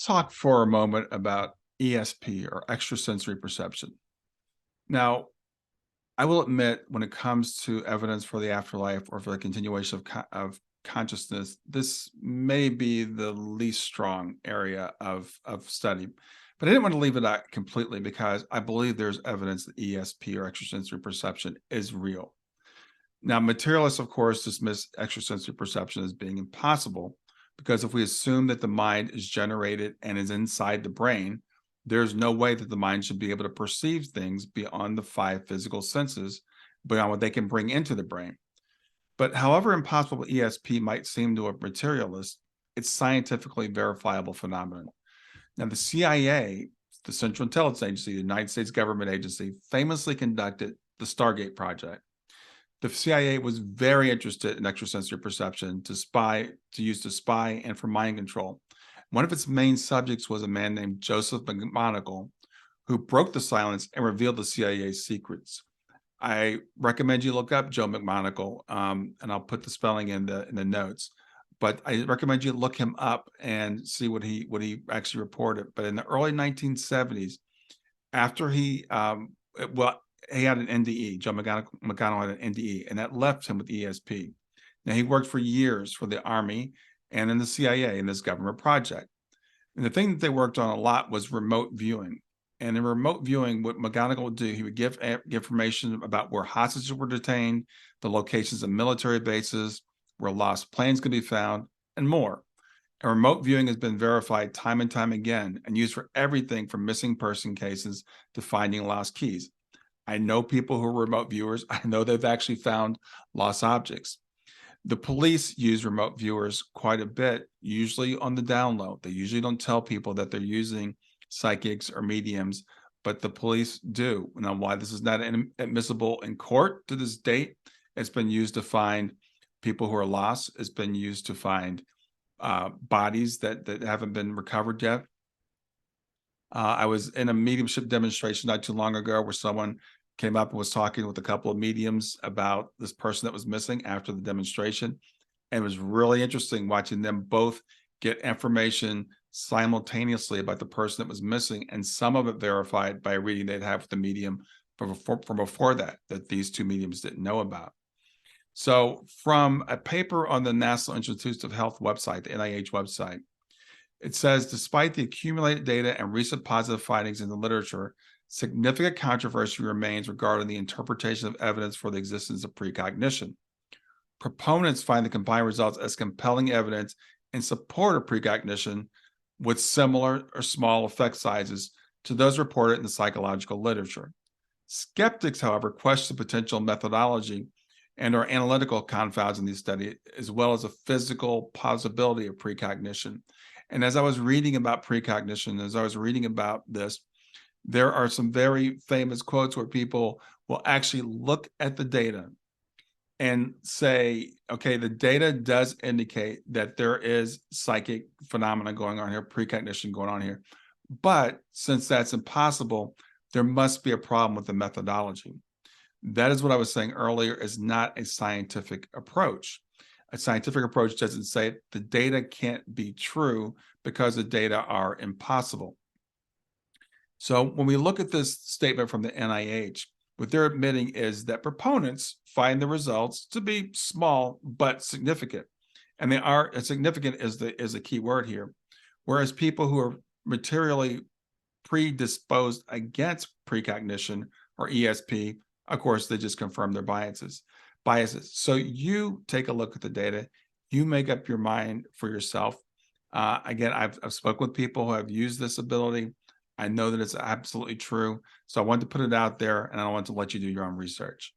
talk for a moment about ESP or extrasensory perception. Now, I will admit, when it comes to evidence for the afterlife or for the continuation of consciousness, this may be the least strong area of study. But I didn't want to leave it out completely because I believe there's evidence that ESP or extrasensory perception is real. Now, materialists, of course, dismiss extrasensory perception as being impossible because if we assume that the mind is generated and is inside the brain, there's no way that the mind should be able to perceive things beyond the five physical senses, beyond what they can bring into the brain. But however impossible ESP might seem to a materialist, it's scientifically verifiable phenomenon. Now, the CIA, the Central Intelligence Agency, the United States government agency, famously conducted the Stargate project. The CIA was very interested in extrasensory perception to use to spy and for mind control. One of its main subjects was a man named Joseph McMoneagle, who broke the silence and revealed the CIA's secrets. I recommend you look up Joe McMoneagle, and I'll put the spelling in the notes. But I recommend you look him up and see what he actually reported. But in the early 1970s, after he had an NDE. Joe McGonigal had an NDE, and that left him with ESP. Now, he worked for years for the Army and in the CIA in this government project. And the thing that they worked on a lot was remote viewing. And in remote viewing, what McGonigal would do, he would give information about where hostages were detained, the locations of military bases, where lost planes could be found, and more. And remote viewing has been verified time and time again and used for everything from missing person cases to finding lost keys. I know people who are remote viewers. I know they've actually found lost objects. The police use remote viewers quite a bit, usually on the down low. They usually don't tell people that they're using psychics or mediums, but the police do. Now, why this is not admissible in court to this date, it's been used to find people who are lost. It's been used to find bodies that haven't been recovered yet. I was in a mediumship demonstration not too long ago where someone came up and was talking with a couple of mediums about this person that was missing after the demonstration. And it was really interesting watching them both get information simultaneously about the person that was missing, and some of it verified by a reading they'd have with the medium from before that these two mediums didn't know about. So from a paper on the National Institutes of Health website, the NIH website, it says, despite the accumulated data and recent positive findings in the literature, significant controversy remains regarding the interpretation of evidence for the existence of precognition. Proponents find the combined results as compelling evidence in support of precognition with similar or small effect sizes to those reported in the psychological literature. Skeptics, however, question potential methodology and or analytical confounds in these studies, as well as a physical possibility of precognition. And as I was reading about precognition, as I was reading about this, there are some very famous quotes where people will actually look at the data and say, okay, the data does indicate that there is psychic phenomena going on here, precognition going on here. But since that's impossible, there must be a problem with the methodology. That is what I was saying earlier, is not a scientific approach. A scientific approach doesn't say the data can't be true because the data are impossible. So when we look at this statement from the NIH, what they're admitting is that proponents find the results to be small but significant. And they are significant is a key word here. Whereas people who are materially predisposed against precognition or ESP, of course, they just confirm their biases. So you take a look at the data, you make up your mind for yourself. Again, I've spoken with people who have used this ability. I know that it's absolutely true. So I wanted to put it out there, and I want to let you do your own research.